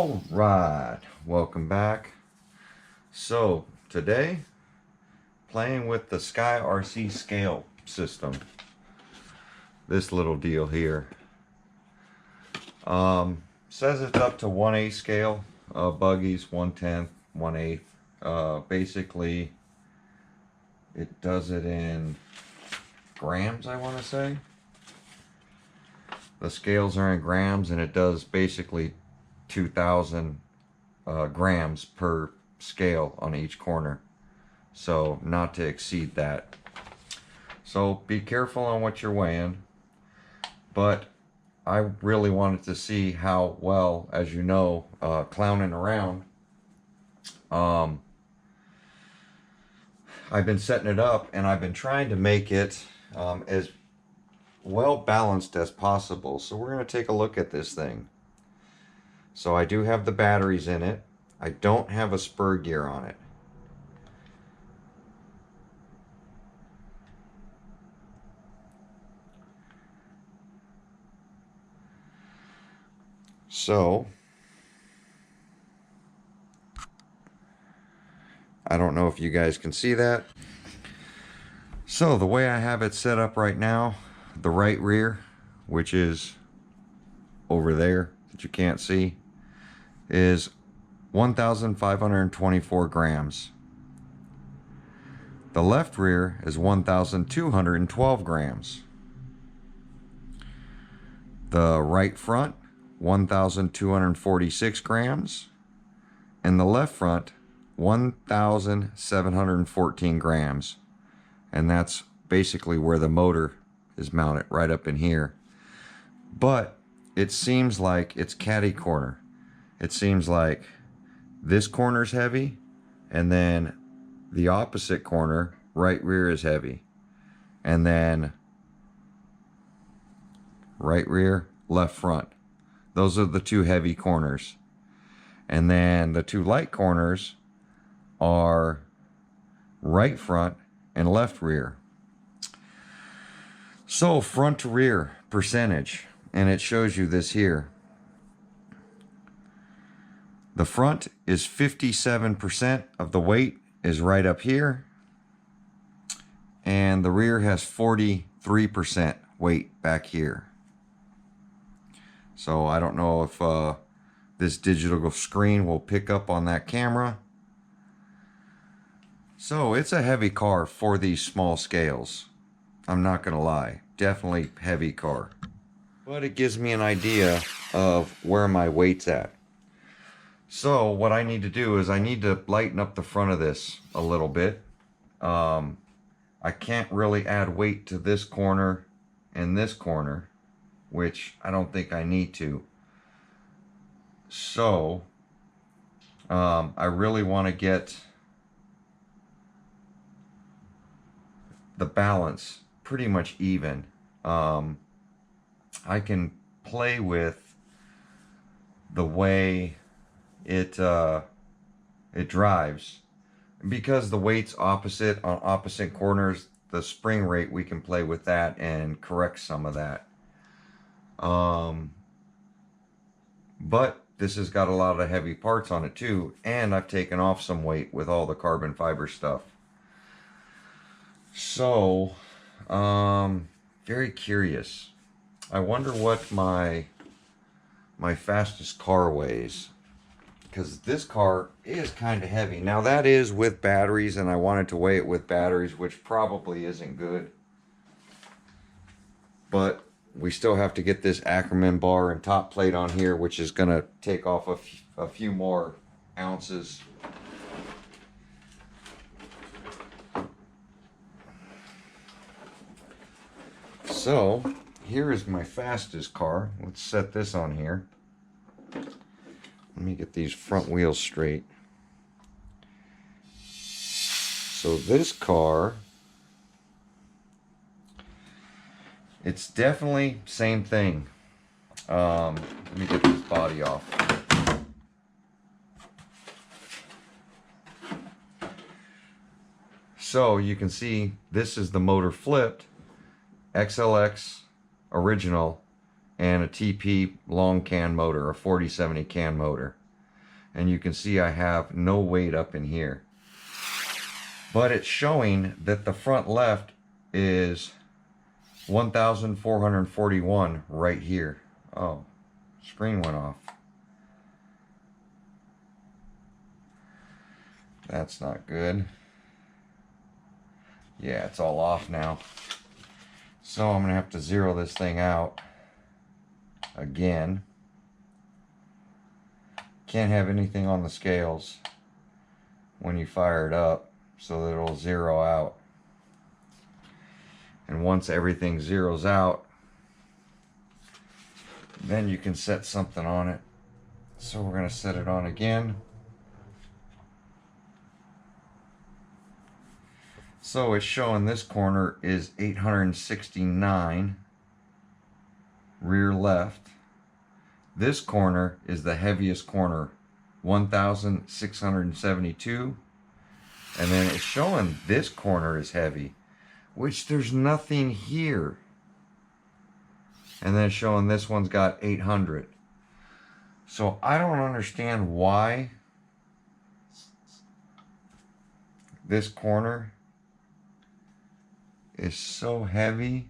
All right, welcome back. So today, playing with the Sky RC scale system. This little deal here. Says it's up to 1/8 scale. Buggies 1/10, 1/8. Basically, it does it in grams, I want to say. The scales are in grams, and it does basically 2,000 grams per scale on each corner, so not to exceed that. So be careful on what you're weighing, but I really wanted to see how well, as you know, clowning around, I've been setting it up and I've been trying to make it as well balanced as possible. So we're going to take a look at this thing. So I do have the batteries in it. I don't have a spur gear on it. So I don't know if you guys can see that. So the way I have it set up right now, the right rear, which is over there that you can't see, is 1,524 grams. The left rear is 1,212 grams. The right front, 1,246 grams. And the left front, 1,714 grams. And that's basically where the motor is mounted, right up in here. But it seems like it's catty corner. It seems like this corner's heavy, and then the opposite corner, right rear, is heavy. And then right rear, left front. Those are the two heavy corners. And then the two light corners are right front and left rear. So front to rear percentage, and it shows you this here. The front is 57% of the weight is right up here, and the rear has 43% weight back here. So I don't know if this digital screen will pick up on that camera. So it's a heavy car for these small scales. I'm not gonna lie, definitely heavy car. But it gives me an idea of where my weight's at. So what I need to do is I need to lighten up the front of this a little bit. I can't really add weight to this corner and this corner, which I don't think I need to. So I really want to get the balance pretty much even. I can play with the way it drives, because the weight's opposite on opposite corners. The spring rate, we can play with that and correct some of that. But this has got a lot of heavy parts on it too, and I've taken off some weight with all the carbon fiber stuff. So very curious. I wonder what my fastest car weighs, because this car is kind of heavy. Now that is with batteries, and I wanted to weigh it with batteries, which probably isn't good. But we still have to get this Arrma bar and top plate on here, which is going to take off a few more ounces. So here is my fastest car. Let's set this on here. Let me get these front wheels straight. So this car, it's definitely same thing. Let me get this body off. So you can see this is the motor flipped, XLX original, and a TP long can motor, a 4070 can motor. And you can see I have no weight up in here. But it's showing that the front left is 1,441 right here. Oh, screen went off. That's not good. Yeah, it's all off now. So I'm gonna have to zero this thing out again. Can't have anything on the scales when you fire it up so that it'll zero out. And once everything zeroes out, then you can set something on it. So we're gonna set it on again. So it's showing this corner is 869 rear left. This corner is the heaviest corner, 1,672. And then it's showing this corner is heavy, which there's nothing here. And then it's showing this one's got 800. So I don't understand why this corner is so heavy.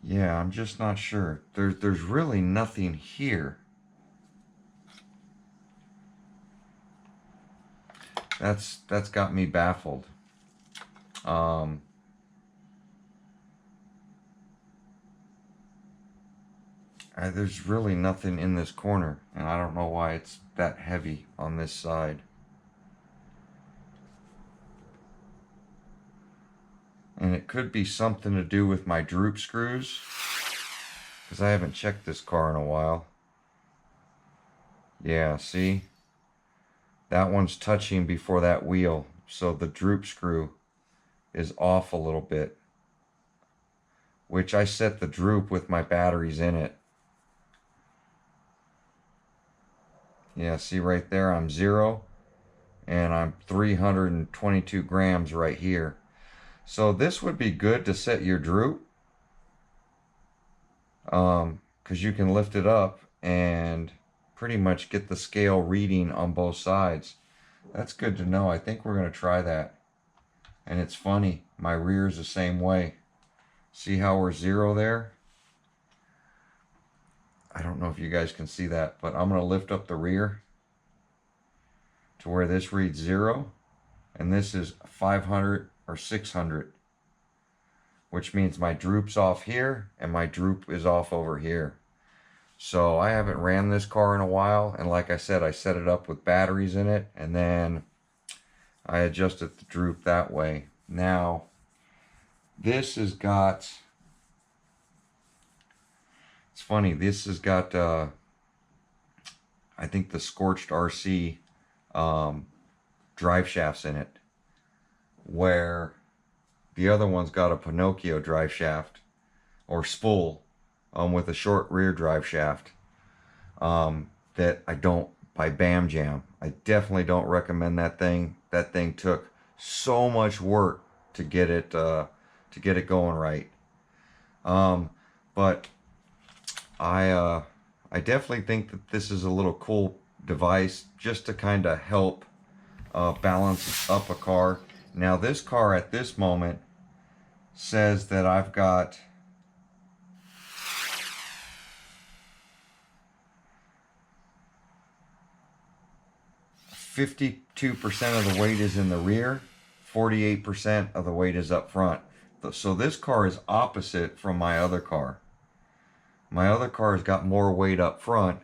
Yeah, I'm just not sure. There's really nothing here. That's got me baffled. There's really nothing in this corner, and I don't know why it's that heavy on this side. And it could be something to do with my droop screws, because I haven't checked this car in a while. Yeah, see? That one's touching before that wheel, so the droop screw is off a little bit, which I set the droop with my batteries in it. Yeah, see right there, I'm 0, and I'm 322 grams right here. So this would be good to set your droop, because you can lift it up and pretty much get the scale reading on both sides. That's good to know. I think we're going to try that. And it's funny, my rear is the same way. See how we're 0 there? I don't know if you guys can see that, but I'm going to lift up the rear to where this reads 0, and this is 500 or 600, which means my droop's off here and my droop is off over here. So I haven't ran this car in a while, and like I said, I set it up with batteries in it, and then I adjusted the droop that way. Now, this has got, it's funny, this has got, I think the Scorched RC drive shafts in it, where the other one's got a Pinocchio drive shaft, or spool, with a short rear drive shaft, that I don't, by Bam Jam. I definitely don't recommend that thing. That thing took so much work to get it going right. But I definitely think that this is a little cool device just to kind of help balance up a car. Now this car at this moment says that I've got 52% of the weight is in the rear, 48% of the weight is up front. So this car is opposite from my other car. My other car has got more weight up front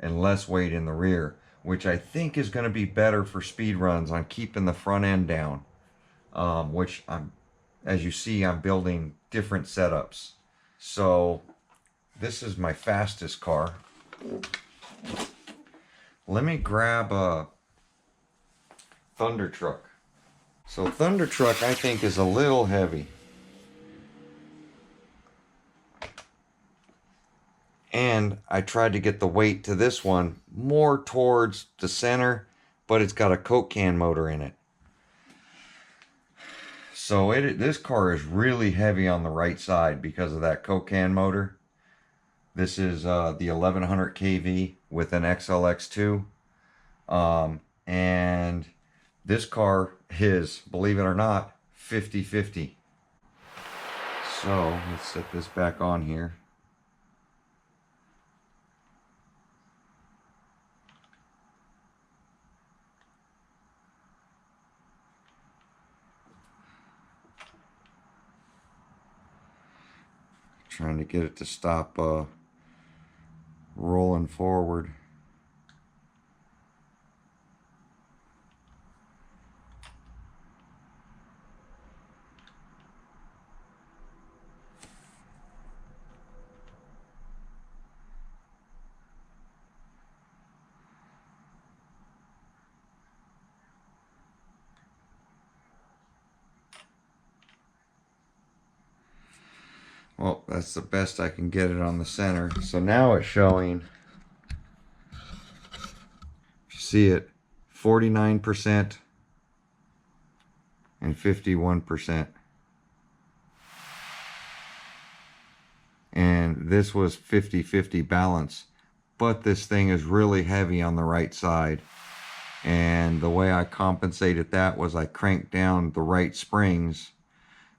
and less weight in the rear, which I think is going to be better for speed runs on keeping the front end down. Which as you see, I'm building different setups. So this is my fastest car. Let me grab a Thunder Truck. So Thunder Truck, I think, is a little heavy. And I tried to get the weight to this one more towards the center, but it's got a Coke can motor in it. So this car is really heavy on the right side because of that Cocan motor. This is the 1100 kV with an XLX2. And this car is, believe it or not, 50-50. So let's set this back on here. Trying to get it to stop rolling forward. Well, that's the best I can get it on the center. So now it's showing, if you see it, 49% and 51%. And this was 50-50 balance. But this thing is really heavy on the right side. And the way I compensated that was I cranked down the right springs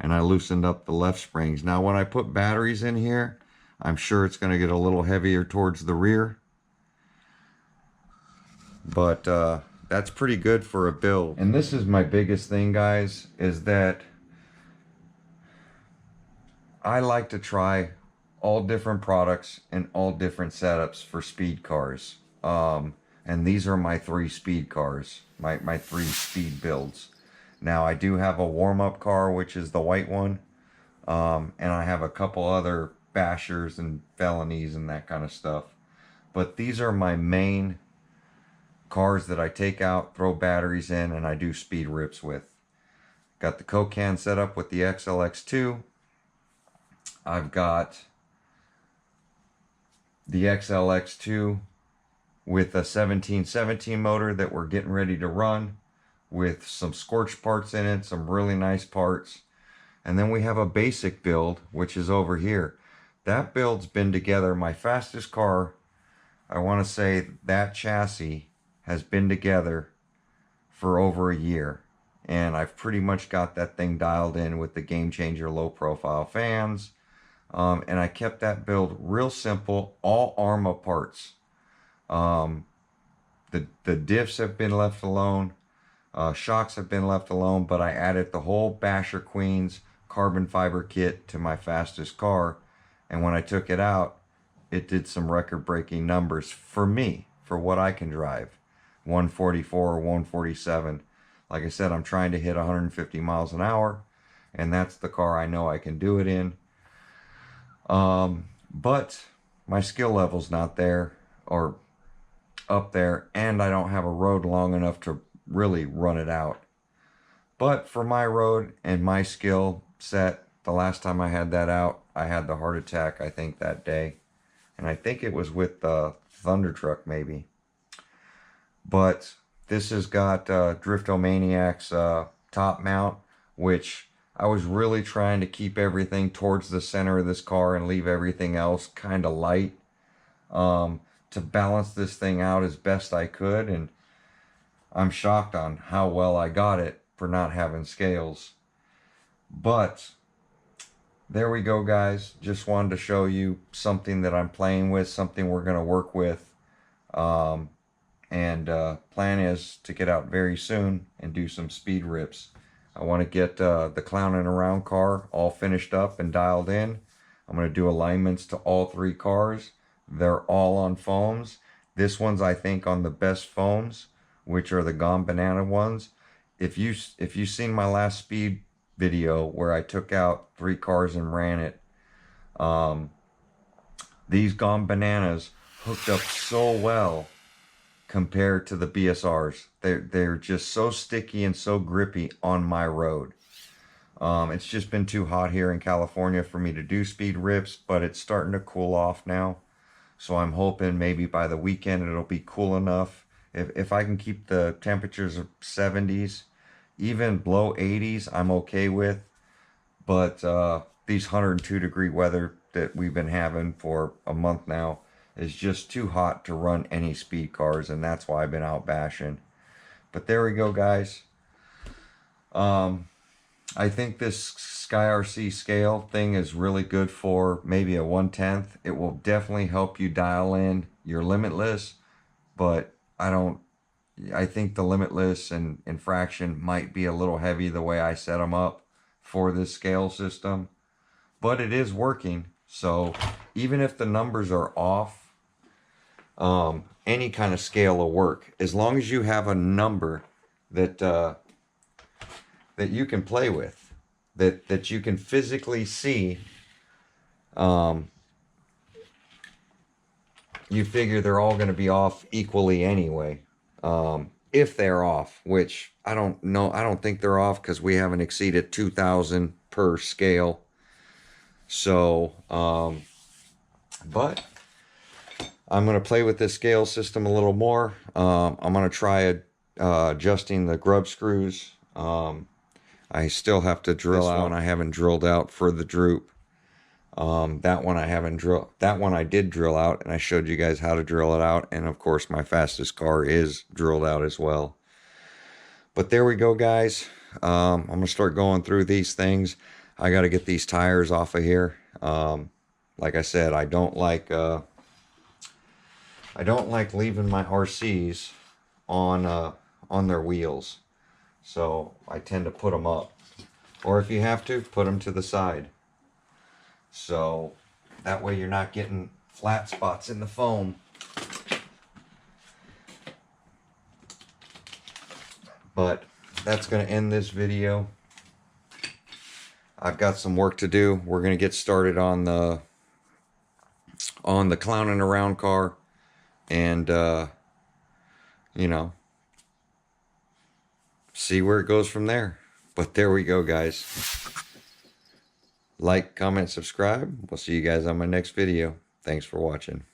and I loosened up the left springs. Now when I put batteries in here, I'm sure it's going to get a little heavier towards the rear. But that's pretty good for a build. And this is my biggest thing, guys, is that I like to try all different products and all different setups for speed cars. And these are my 3 speed cars, my 3 speed builds. Now I do have a warm-up car, which is the white one, and I have a couple other bashers and felonies and that kind of stuff. But these are my main cars that I take out, throw batteries in, and I do speed rips with. Got the Cocan set up with the XLX2. I've got the XLX2 with a 1717 motor that we're getting ready to run, with some scorched parts in it, some really nice parts. And then we have a basic build, which is over here. That build's been together. My fastest car, I want to say that chassis has been together for over a year. And I've pretty much got that thing dialed in with the Game Changer low profile fans. And I kept that build real simple, all Arrma parts. The diffs have been left alone. Shocks have been left alone, but I added the whole Basher Queens carbon fiber kit to my fastest car, and when I took it out, it did some record-breaking numbers for me, for what I can drive. 144 or 147. Like I said, I'm trying to hit 150 miles an hour, and that's the car I know I can do it in. But my skill level's not there, or up there, and I don't have a road long enough to really run it out. But for my road and my skill set, the last time I had that out, I had the heart attack, I think, that day. And I think it was with the Thunder Truck, maybe. But this has got Driftomaniac's top mount, which I was really trying to keep everything towards the center of this car and leave everything else kind of light, to balance this thing out as best I could. And I'm shocked on how well I got it for not having scales. But there we go, guys. Just wanted to show you something that I'm playing with, something we're going to work with. Plan is to get out very soon and do some speed rips. I want to get the clowning around car all finished up and dialed in. I'm going to do alignments to all 3 cars. They're all on foams. This one's, I think, on the best foams, which are the Gone Banana ones. If you've seen my last speed video where I took out 3 cars and ran it, these Gone Bananas hooked up so well compared to the BSRs. They're just so sticky and so grippy on my road. It's just been too hot here in California for me to do speed rips, but it's starting to cool off now. So I'm hoping maybe by the weekend it'll be cool enough. If I can keep the temperatures of 70s, even below 80s I'm okay with, but these 102-degree weather that we've been having for a month now is just too hot to run any speed cars, and that's why I've been out bashing. But there we go, guys. I think this SkyRC scale thing is really good for maybe a 1/10. It will definitely help you dial in your Limitless, but I think the Limitless and fraction might be a little heavy the way I set them up for this scale system, but it is working. So even if the numbers are off, any kind of scale will work as long as you have a number that that you can play with, that you can physically see. You figure they're all going to be off equally anyway, if they're off, which I don't know. I don't think they're off because we haven't exceeded 2,000 per scale. So, but I'm going to play with this scale system a little more. I'm going to try adjusting the grub screws. I still have to drill out. One I haven't drilled out for the droop. That one I haven't drilled. That one I did drill out, and I showed you guys how to drill it out. And of course, my fastest car is drilled out as well. But there we go, guys. I'm gonna start going through these things. I got to get these tires off of here. Like I said, I don't like leaving my RCs on their wheels. So I tend to put them up, or if you have to, put them to the side. So that way you're not getting flat spots in the foam. But that's going to end this video. I've got some work to do. We're going to get started on the clowning around car, and you know, see where it goes from there. But there we go, guys. Like, comment, subscribe. We'll see you guys on my next video. Thanks for watching.